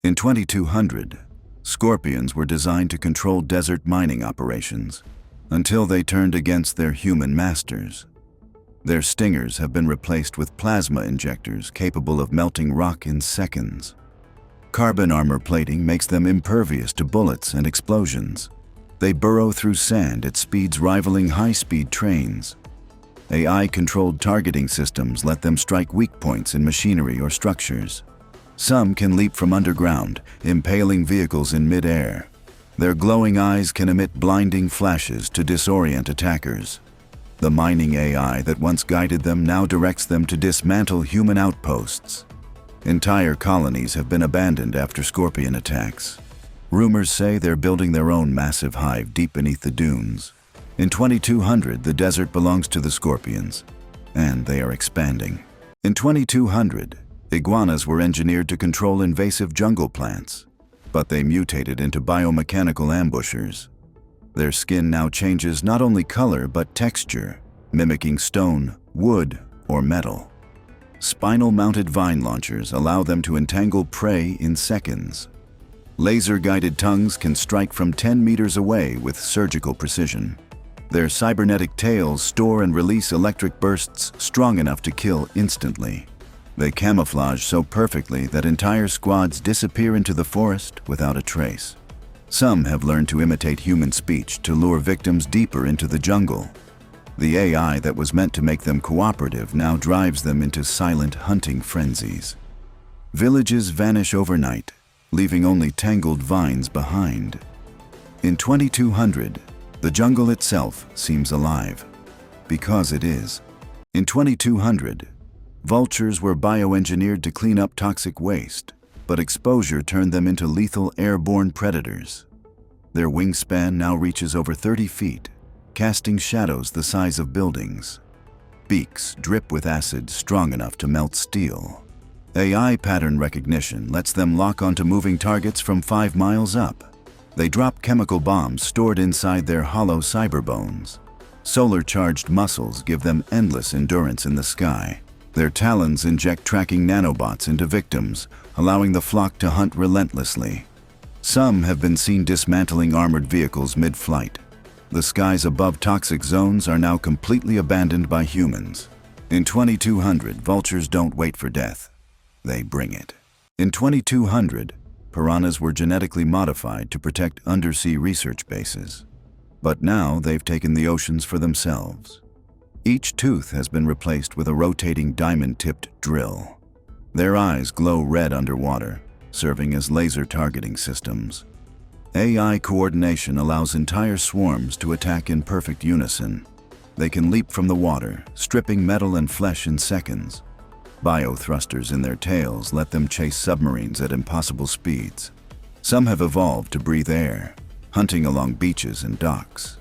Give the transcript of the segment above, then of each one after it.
In 2200, scorpions were designed to control desert mining operations until they turned against their human masters. Their stingers have been replaced with plasma injectors capable of melting rock in seconds. Carbon armor plating makes them impervious to bullets and explosions. They burrow through sand at speeds rivaling high-speed trains. AI-controlled targeting systems let them strike weak points in machinery or structures. Some can leap from underground, impaling vehicles in mid-air. Their glowing eyes can emit blinding flashes to disorient attackers. The mining AI that once guided them now directs them to dismantle human outposts. Entire colonies have been abandoned after scorpion attacks. Rumors say they're building their own massive hive deep beneath the dunes. In 2200, the desert belongs to the scorpions, and they are expanding. In 2200, iguanas were engineered to control invasive jungle plants, but they mutated into biomechanical ambushers. Their skin now changes not only color but texture, mimicking stone, wood, or metal. Spinal-mounted vine launchers allow them to entangle prey in seconds. Laser-guided tongues can strike from 10 meters away with surgical precision. Their cybernetic tails store and release electric bursts strong enough to kill instantly. They camouflage so perfectly that entire squads disappear into the forest without a trace. Some have learned to imitate human speech to lure victims deeper into the jungle. The AI that was meant to make them cooperative now drives them into silent hunting frenzies. Villages vanish overnight, leaving only tangled vines behind. In 2200, the jungle itself seems alive, because it is. In 2200, vultures were bioengineered to clean up toxic waste, but exposure turned them into lethal airborne predators. Their wingspan now reaches over 30 feet, casting shadows the size of buildings. Beaks drip with acid strong enough to melt steel. AI pattern recognition lets them lock onto moving targets from 5 miles up. They drop chemical bombs stored inside their hollow cyberbones. Solar-charged muscles give them endless endurance in the sky. Their talons inject tracking nanobots into victims, allowing the flock to hunt relentlessly. Some have been seen dismantling armored vehicles mid-flight. The skies above toxic zones are now completely abandoned by humans. In 2200, vultures don't wait for death. They bring it. In 2200, piranhas were genetically modified to protect undersea research bases. But now they've taken the oceans for themselves. Each tooth has been replaced with a rotating diamond-tipped drill. Their eyes glow red underwater, serving as laser targeting systems. AI coordination allows entire swarms to attack in perfect unison. They can leap from the water, stripping metal and flesh in seconds. Biothrusters in their tails let them chase submarines at impossible speeds. Some have evolved to breathe air, hunting along beaches and docks.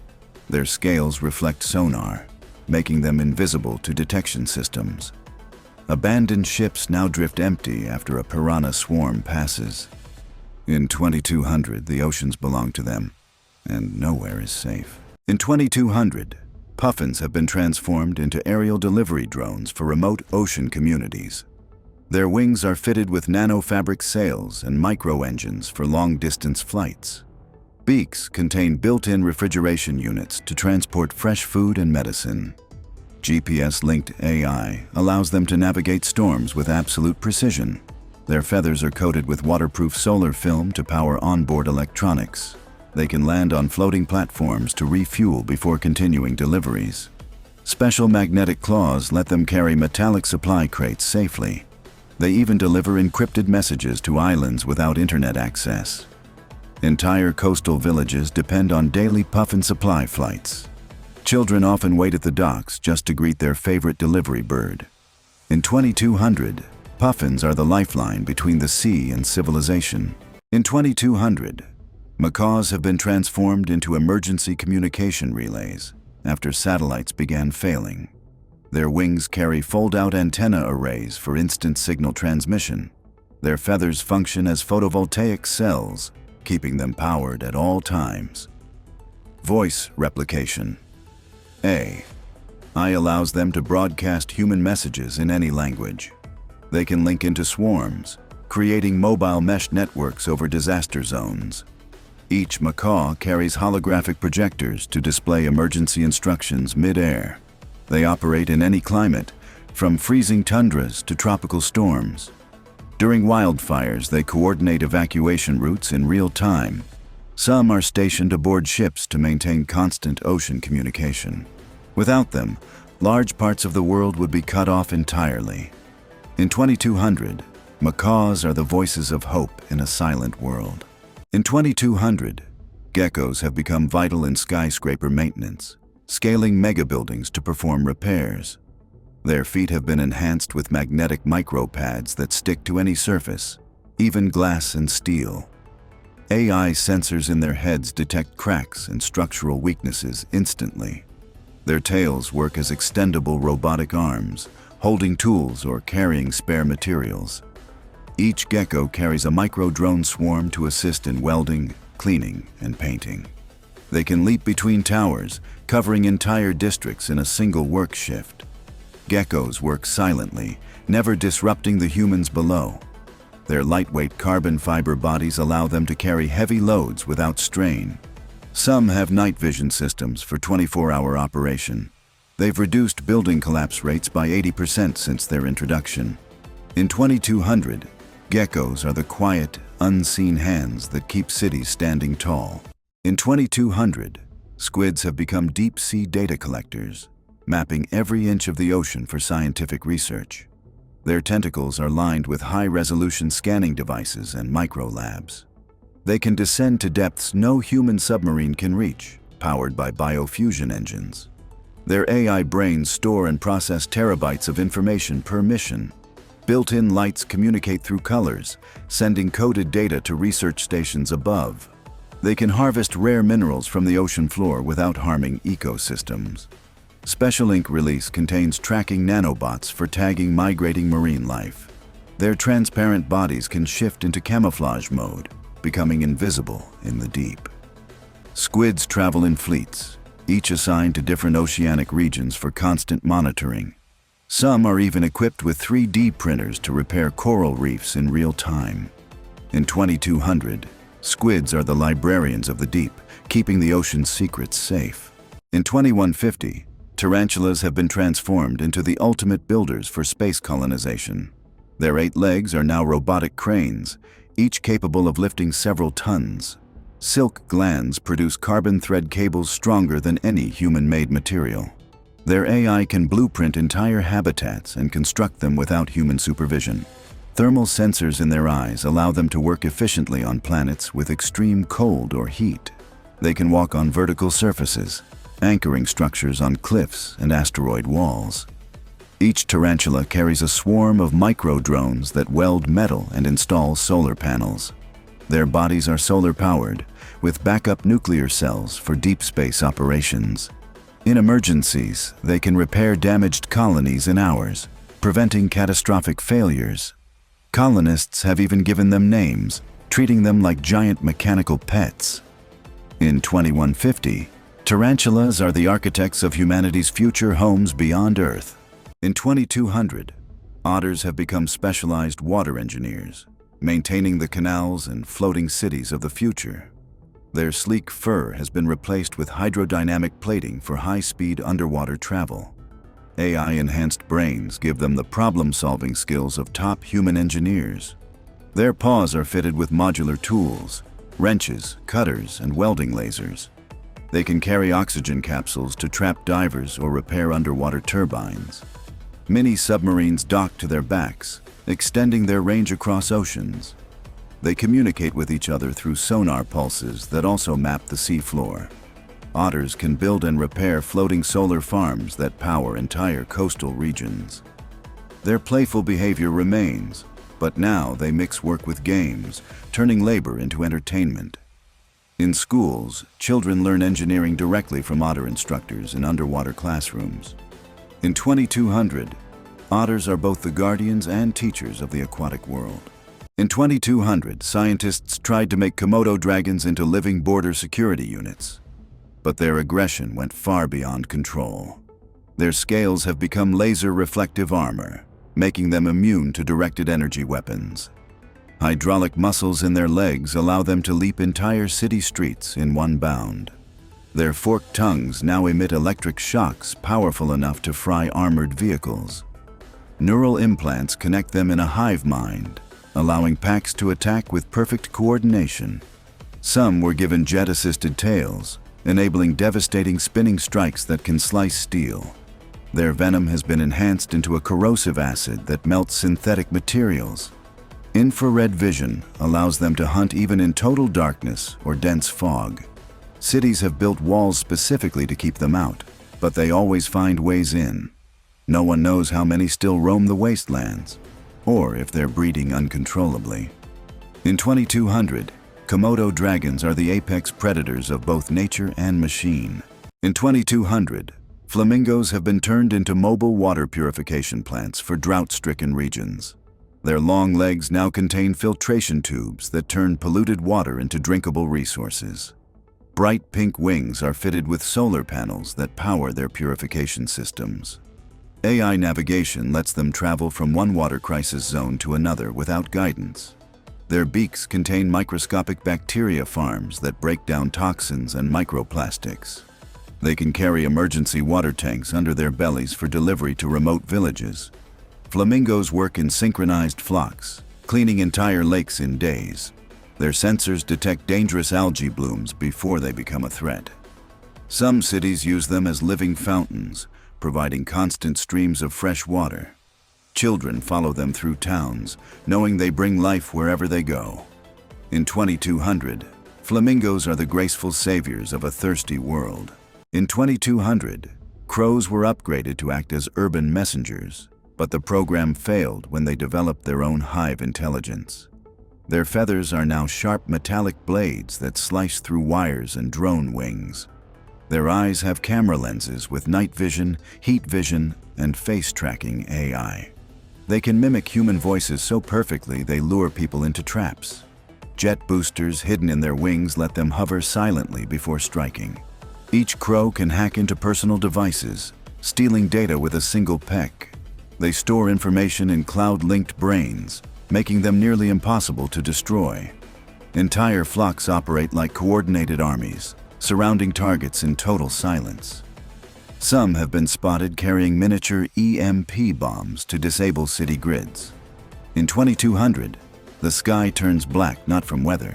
Their scales reflect sonar, making them invisible to detection systems. Abandoned ships now drift empty after a piranha swarm passes. In 2200, the oceans belong to them, and nowhere is safe. In 2200, puffins have been transformed into aerial delivery drones for remote ocean communities. Their wings are fitted with nanofabric sails and micro-engines for long-distance flights. Beaks contain built-in refrigeration units to transport fresh food and medicine. GPS-linked AI allows them to navigate storms with absolute precision. Their feathers are coated with waterproof solar film to power onboard electronics. They can land on floating platforms to refuel before continuing deliveries. Special magnetic claws let them carry metallic supply crates safely. They even deliver encrypted messages to islands without internet access. Entire coastal villages depend on daily puffin supply flights. Children often wait at the docks just to greet their favorite delivery bird. In 2200, puffins are the lifeline between the sea and civilization. In 2200, macaws have been transformed into emergency communication relays after satellites began failing. Their wings carry fold-out antenna arrays for instant signal transmission. Their feathers function as photovoltaic cells, keeping them powered at all times. Voice replication. AI allows them to broadcast human messages in any language. They can link into swarms, creating mobile mesh networks over disaster zones. Each macaw carries holographic projectors to display emergency instructions mid-air. They operate in any climate, from freezing tundras to tropical storms. During wildfires, they coordinate evacuation routes in real time. Some are stationed aboard ships to maintain constant ocean communication. Without them, large parts of the world would be cut off entirely. In 2200, macaws are the voices of hope in a silent world. In 2200, geckos have become vital in skyscraper maintenance, scaling megabuildings to perform repairs. Their feet have been enhanced with magnetic micropads that stick to any surface, even glass and steel. AI sensors in their heads detect cracks and structural weaknesses instantly. Their tails work as extendable robotic arms, holding tools or carrying spare materials. Each gecko carries a micro-drone swarm to assist in welding, cleaning, and painting. They can leap between towers, covering entire districts in a single work shift. Geckos work silently, never disrupting the humans below. Their lightweight carbon fiber bodies allow them to carry heavy loads without strain. Some have night vision systems for 24-hour operation. They've reduced building collapse rates by 80% since their introduction. In 2200, geckos are the quiet, unseen hands that keep cities standing tall. In 2200, squids have become deep-sea data collectors, mapping every inch of the ocean for scientific research. Their tentacles are lined with high-resolution scanning devices and microlabs. They can descend to depths no human submarine can reach, powered by biofusion engines. Their AI brains store and process terabytes of information per mission. Built-in lights communicate through colors, sending coded data to research stations above. They can harvest rare minerals from the ocean floor without harming ecosystems. Special Ink release contains tracking nanobots for tagging migrating marine life. Their transparent bodies can shift into camouflage mode, becoming invisible in the deep. Squids travel in fleets, each assigned to different oceanic regions for constant monitoring. Some are even equipped with 3D printers to repair coral reefs in real time. In 2200, squids are the librarians of the deep, keeping the ocean's secrets safe. In 2150, tarantulas have been transformed into the ultimate builders for space colonization. Their 8 legs are now robotic cranes, each capable of lifting several tons. Silk glands produce carbon thread cables stronger than any human-made material. Their AI can blueprint entire habitats and construct them without human supervision. Thermal sensors in their eyes allow them to work efficiently on planets with extreme cold or heat. They can walk on vertical surfaces, anchoring structures on cliffs and asteroid walls. Each tarantula carries a swarm of micro-drones that weld metal and install solar panels. Their bodies are solar-powered, with backup nuclear cells for deep space operations. In emergencies, they can repair damaged colonies in hours, preventing catastrophic failures. Colonists have even given them names, treating them like giant mechanical pets. In 2150, tarantulas are the architects of humanity's future homes beyond Earth. In 2200, otters have become specialized water engineers, maintaining the canals and floating cities of the future. Their sleek fur has been replaced with hydrodynamic plating for high-speed underwater travel. AI-enhanced brains give them the problem-solving skills of top human engineers. Their paws are fitted with modular tools, wrenches, cutters, and welding lasers. They can carry oxygen capsules to trap divers or repair underwater turbines. Mini submarines dock to their backs, extending their range across oceans. They communicate with each other through sonar pulses that also map the seafloor. Otters can build and repair floating solar farms that power entire coastal regions. Their playful behavior remains, but now they mix work with games, turning labor into entertainment. In schools, children learn engineering directly from otter instructors in underwater classrooms. In 2200, otters are both the guardians and teachers of the aquatic world. In 2200, scientists tried to make Komodo dragons into living border security units. But their aggression went far beyond control. Their scales have become laser-reflective armor, making them immune to directed energy weapons. Hydraulic muscles in their legs allow them to leap entire city streets in one bound. Their forked tongues now emit electric shocks powerful enough to fry armored vehicles. Neural implants connect them in a hive mind, allowing packs to attack with perfect coordination. Some were given jet-assisted tails, enabling devastating spinning strikes that can slice steel. Their venom has been enhanced into a corrosive acid that melts synthetic materials. Infrared vision allows them to hunt even in total darkness or dense fog. Cities have built walls specifically to keep them out, but they always find ways in. No one knows how many still roam the wastelands, or if they're breeding uncontrollably. In 2200, Komodo dragons are the apex predators of both nature and machine. In 2200, flamingos have been turned into mobile water purification plants for drought-stricken regions. Their long legs now contain filtration tubes that turn polluted water into drinkable resources. Bright pink wings are fitted with solar panels that power their purification systems. AI navigation lets them travel from one water crisis zone to another without guidance. Their beaks contain microscopic bacteria farms that break down toxins and microplastics. They can carry emergency water tanks under their bellies for delivery to remote villages. Flamingos work in synchronized flocks, cleaning entire lakes in days. Their sensors detect dangerous algae blooms before they become a threat. Some cities use them as living fountains, providing constant streams of fresh water. Children follow them through towns, knowing they bring life wherever they go. In 2200, flamingos are the graceful saviors of a thirsty world. In 2200, crows were upgraded to act as urban messengers, but the program failed when they developed their own hive intelligence. Their feathers are now sharp metallic blades that slice through wires and drone wings. Their eyes have camera lenses with night vision, heat vision, and face tracking AI. They can mimic human voices so perfectly they lure people into traps. Jet boosters hidden in their wings let them hover silently before striking. Each crow can hack into personal devices, stealing data with a single peck. They store information in cloud-linked brains, making them nearly impossible to destroy. Entire flocks operate like coordinated armies, surrounding targets in total silence. Some have been spotted carrying miniature EMP bombs to disable city grids. In 2200, the sky turns black not from weather,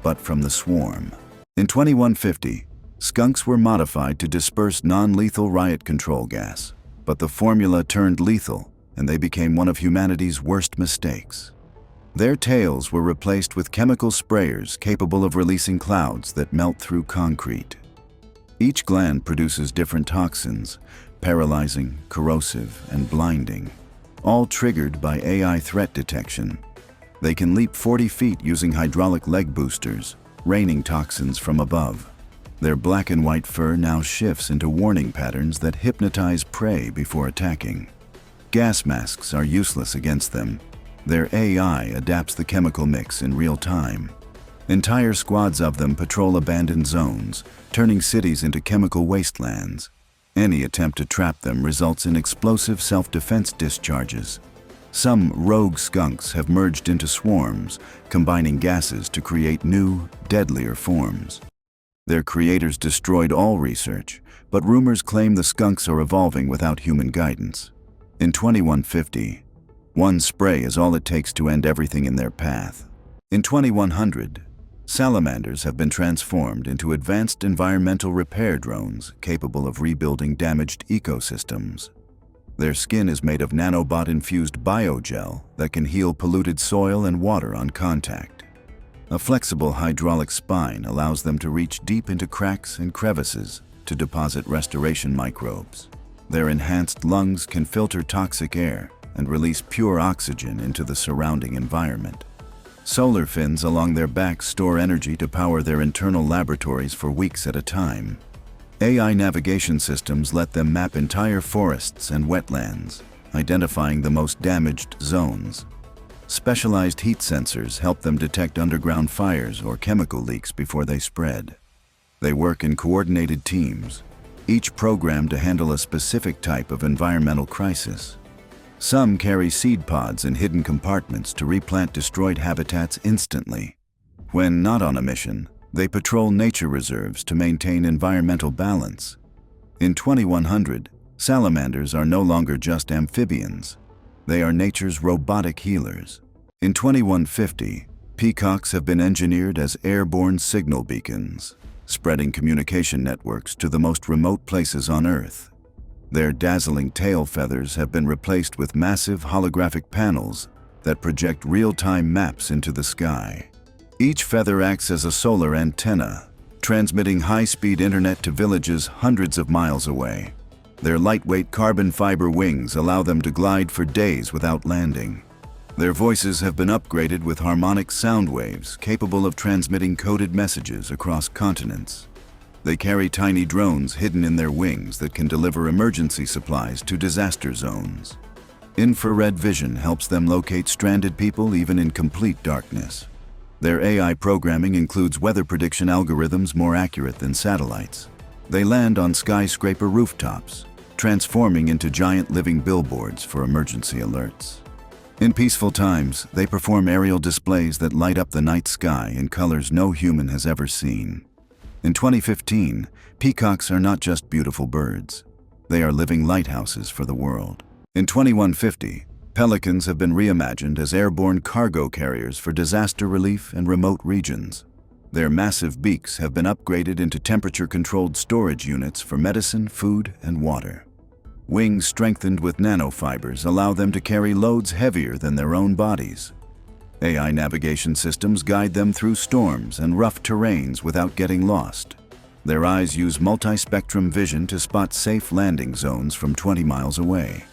but from the swarm. In 2150, skunks were modified to disperse non-lethal riot control gas, but the formula turned lethal and they became one of humanity's worst mistakes. Their tails were replaced with chemical sprayers capable of releasing clouds that melt through concrete. Each gland produces different toxins, paralyzing, corrosive, and blinding, all triggered by AI threat detection. They can leap 40 feet using hydraulic leg boosters, raining toxins from above. Their black and white fur now shifts into warning patterns that hypnotize prey before attacking. Gas masks are useless against them. Their AI adapts the chemical mix in real time. Entire squads of them patrol abandoned zones, turning cities into chemical wastelands. Any attempt to trap them results in explosive self-defense discharges. Some rogue skunks have merged into swarms, combining gases to create new, deadlier forms. Their creators destroyed all research, but rumors claim the skunks are evolving without human guidance. In 2150, one spray is all it takes to end everything in their path. In 2100, salamanders have been transformed into advanced environmental repair drones capable of rebuilding damaged ecosystems. Their skin is made of nanobot-infused biogel that can heal polluted soil and water on contact. A flexible hydraulic spine allows them to reach deep into cracks and crevices to deposit restoration microbes. Their enhanced lungs can filter toxic air and release pure oxygen into the surrounding environment. Solar fins along their backs store energy to power their internal laboratories for weeks at a time. AI navigation systems let them map entire forests and wetlands, identifying the most damaged zones. Specialized heat sensors help them detect underground fires or chemical leaks before they spread. They work in coordinated teams, each programmed to handle a specific type of environmental crisis. Some carry seed pods in hidden compartments to replant destroyed habitats instantly. When not on a mission, they patrol nature reserves to maintain environmental balance. In 2100, salamanders are no longer just amphibians. They are nature's robotic healers. In 2150, peacocks have been engineered as airborne signal beacons, spreading communication networks to the most remote places on Earth. Their dazzling tail feathers have been replaced with massive holographic panels that project real-time maps into the sky. Each feather acts as a solar antenna, transmitting high-speed internet to villages hundreds of miles away. Their lightweight carbon fiber wings allow them to glide for days without landing. Their voices have been upgraded with harmonic sound waves capable of transmitting coded messages across continents. They carry tiny drones hidden in their wings that can deliver emergency supplies to disaster zones. Infrared vision helps them locate stranded people even in complete darkness. Their AI programming includes weather prediction algorithms more accurate than satellites. They land on skyscraper rooftops, transforming into giant living billboards for emergency alerts. In peaceful times, they perform aerial displays that light up the night sky in colors no human has ever seen. In 2015, peacocks are not just beautiful birds. They are living lighthouses for the world. In 2150, pelicans have been reimagined as airborne cargo carriers for disaster relief and remote regions. Their massive beaks have been upgraded into temperature-controlled storage units for medicine, food, and water. Wings strengthened with nanofibers allow them to carry loads heavier than their own bodies. AI navigation systems guide them through storms and rough terrains without getting lost. Their eyes use multi-spectrum vision to spot safe landing zones from 20 miles away.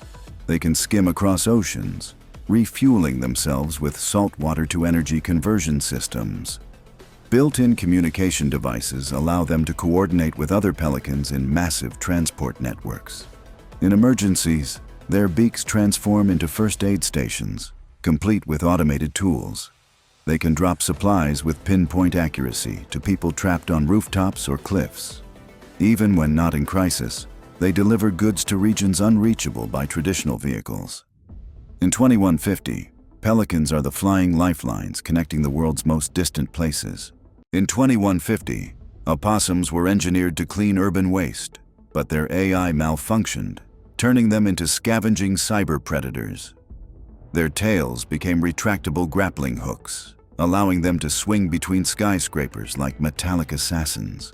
They can skim across oceans, refueling themselves with saltwater-to-energy conversion systems. Built-in communication devices allow them to coordinate with other pelicans in massive transport networks. In emergencies, their beaks transform into first aid stations, complete with automated tools. They can drop supplies with pinpoint accuracy to people trapped on rooftops or cliffs. Even when not in crisis, they deliver goods to regions unreachable by traditional vehicles. In 2150, pelicans are the flying lifelines connecting the world's most distant places. In 2150, opossums were engineered to clean urban waste, but their AI malfunctioned, turning them into scavenging cyber predators. Their tails became retractable grappling hooks, allowing them to swing between skyscrapers like metallic assassins.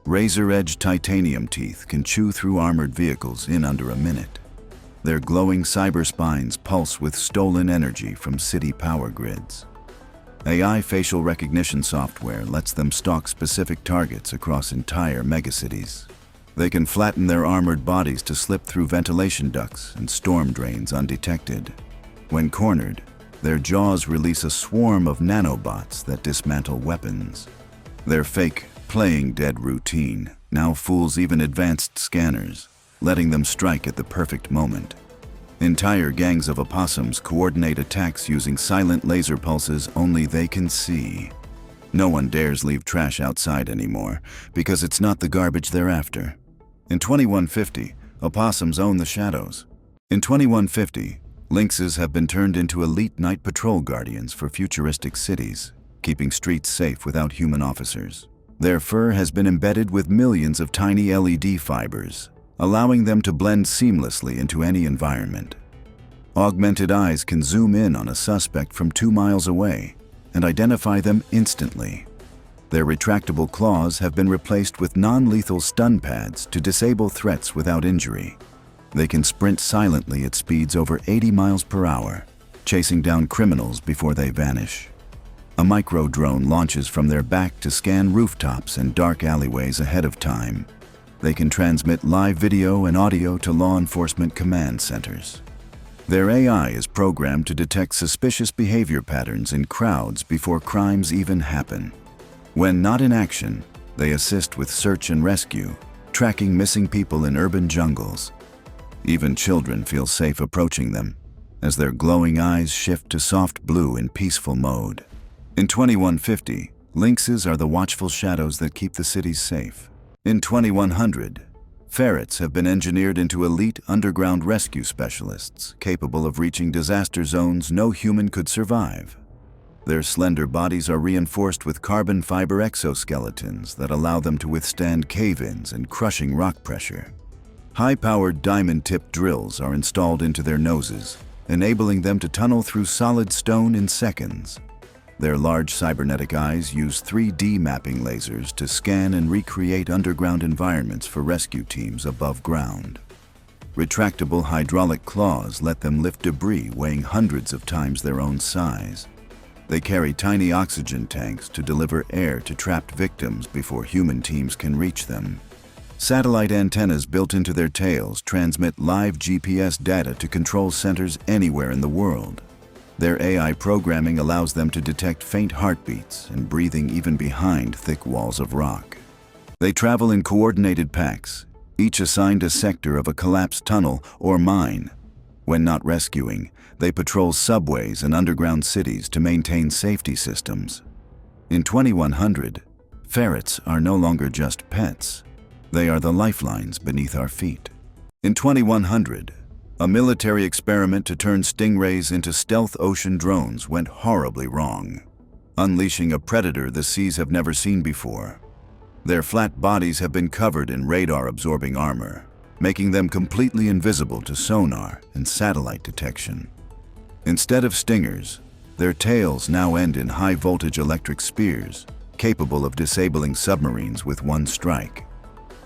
Razor-edged titanium teeth can chew through armored vehicles in under a minute. Their glowing cyber spines pulse with stolen energy from city power grids. AI facial recognition software lets them stalk specific targets across entire megacities. They can flatten their armored bodies to slip through ventilation ducts and storm drains undetected. When cornered, their jaws release a swarm of nanobots that dismantle weapons. Their fake, playing dead routine now fools even advanced scanners, letting them strike at the perfect moment. Entire gangs of opossums coordinate attacks using silent laser pulses only they can see. No one dares leave trash outside anymore, because it's not the garbage they're after. In 2150, opossums own the shadows. In 2150, lynxes have been turned into elite night patrol guardians for futuristic cities, keeping streets safe without human officers. Their fur has been embedded with millions of tiny LED fibers, allowing them to blend seamlessly into any environment. Augmented eyes can zoom in on a suspect from 2 miles away and identify them instantly. Their retractable claws have been replaced with non-lethal stun pads to disable threats without injury. They can sprint silently at speeds over 80 miles per hour, chasing down criminals before they vanish. A micro-drone launches from their back to scan rooftops and dark alleyways ahead of time. They can transmit live video and audio to law enforcement command centers. Their AI is programmed to detect suspicious behavior patterns in crowds before crimes even happen. When not in action, they assist with search and rescue, tracking missing people in urban jungles. Even children feel safe approaching them, as their glowing eyes shift to soft blue in peaceful mode. In 2150, lynxes are the watchful shadows that keep the cities safe. In 2100, Ferrets have been engineered into elite underground rescue specialists, capable of reaching disaster zones no human could survive. Their slender bodies are reinforced with carbon fiber exoskeletons that allow them to withstand cave-ins and crushing rock pressure. High-powered diamond-tipped drills are installed into their noses, enabling them to tunnel through solid stone in seconds. Their large cybernetic eyes use 3D mapping lasers to scan and recreate underground environments for rescue teams above ground. Retractable hydraulic claws let them lift debris weighing hundreds of times their own size. They carry tiny oxygen tanks to deliver air to trapped victims before human teams can reach them. Satellite antennas built into their tails transmit live GPS data to control centers anywhere in the world. Their AI programming allows them to detect faint heartbeats and breathing even behind thick walls of rock. They travel in coordinated packs, each assigned a sector of a collapsed tunnel or mine. When not rescuing, they patrol subways and underground cities to maintain safety systems. In 2100, ferrets are no longer just pets. They are the lifelines beneath our feet. In 2100, a military experiment to turn stingrays into stealth ocean drones went horribly wrong, unleashing a predator the seas have never seen before. Their flat bodies have been covered in radar-absorbing armor, making them completely invisible to sonar and satellite detection. Instead of stingers, their tails now end in high-voltage electric spears, capable of disabling submarines with one strike.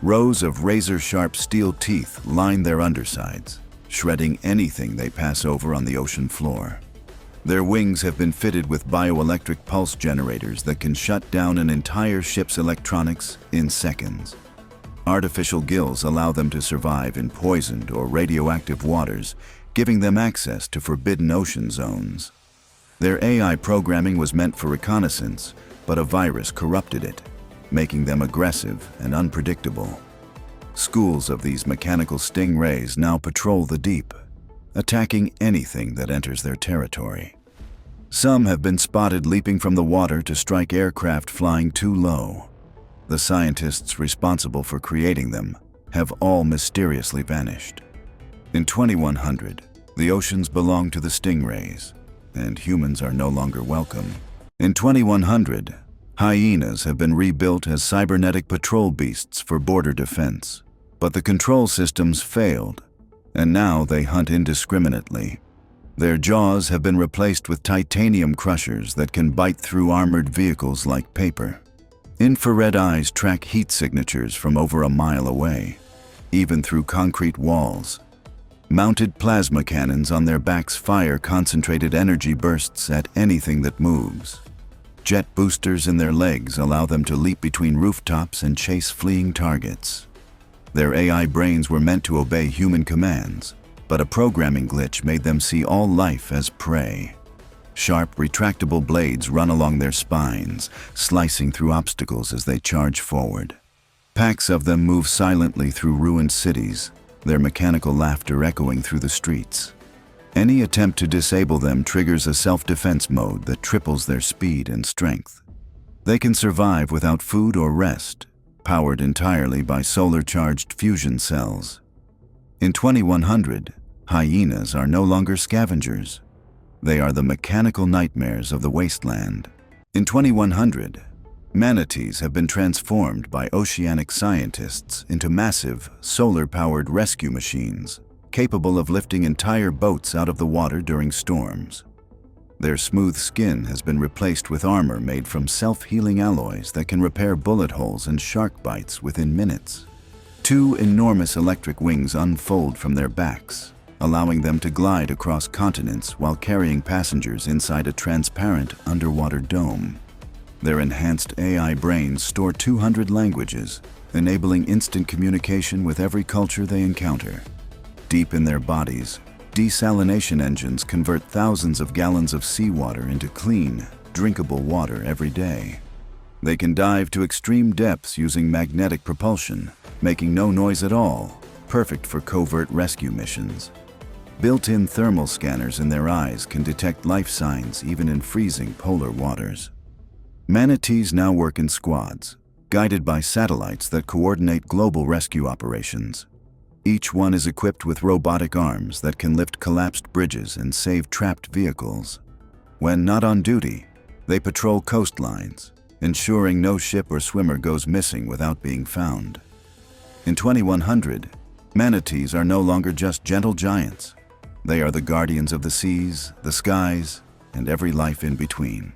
Rows of razor-sharp steel teeth line their undersides, shredding anything they pass over on the ocean floor. Their wings have been fitted with bioelectric pulse generators that can shut down an entire ship's electronics in seconds. Artificial gills allow them to survive in poisoned or radioactive waters, giving them access to forbidden ocean zones. Their AI programming was meant for reconnaissance, but a virus corrupted it, making them aggressive and unpredictable. Schools of these mechanical stingrays now patrol the deep, attacking anything that enters their territory. Some have been spotted leaping from the water to strike aircraft flying too low. The scientists responsible for creating them have all mysteriously vanished. In 2100, the oceans belong to the stingrays, and humans are no longer welcome. In 2100, hyenas have been rebuilt as cybernetic patrol beasts for border defense, but the control systems failed, and now they hunt indiscriminately. Their jaws have been replaced with titanium crushers that can bite through armored vehicles like paper. Infrared eyes track heat signatures from over a mile away, even through concrete walls. Mounted plasma cannons on their backs fire concentrated energy bursts at anything that moves. Jet boosters in their legs allow them to leap between rooftops and chase fleeing targets. Their AI brains were meant to obey human commands, but a programming glitch made them see all life as prey. Sharp, retractable blades run along their spines, slicing through obstacles as they charge forward. Packs of them move silently through ruined cities, their mechanical laughter echoing through the streets. Any attempt to disable them triggers a self-defense mode that triples their speed and strength. They can survive without food or rest, powered entirely by solar-charged fusion cells. In 2100, hyenas are no longer scavengers. They are the mechanical nightmares of the wasteland. In 2100, manatees have been transformed by oceanic scientists into massive, solar-powered rescue machines, capable of lifting entire boats out of the water during storms. Their smooth skin has been replaced with armor made from self-healing alloys that can repair bullet holes and shark bites within minutes. Two enormous electric wings unfold from their backs, allowing them to glide across continents while carrying passengers inside a transparent underwater dome. Their enhanced AI brains store 200 languages, enabling instant communication with every culture they encounter. Deep in their bodies, desalination engines convert thousands of gallons of seawater into clean, drinkable water every day. They can dive to extreme depths using magnetic propulsion, making no noise at all, perfect for covert rescue missions. Built-in thermal scanners in their eyes can detect life signs even in freezing polar waters. Manatees now work in squads, guided by satellites that coordinate global rescue operations. Each one is equipped with robotic arms that can lift collapsed bridges and save trapped vehicles. When not on duty, they patrol coastlines, ensuring no ship or swimmer goes missing without being found. In 2100, manatees are no longer just gentle giants. They are the guardians of the seas, the skies, and every life in between.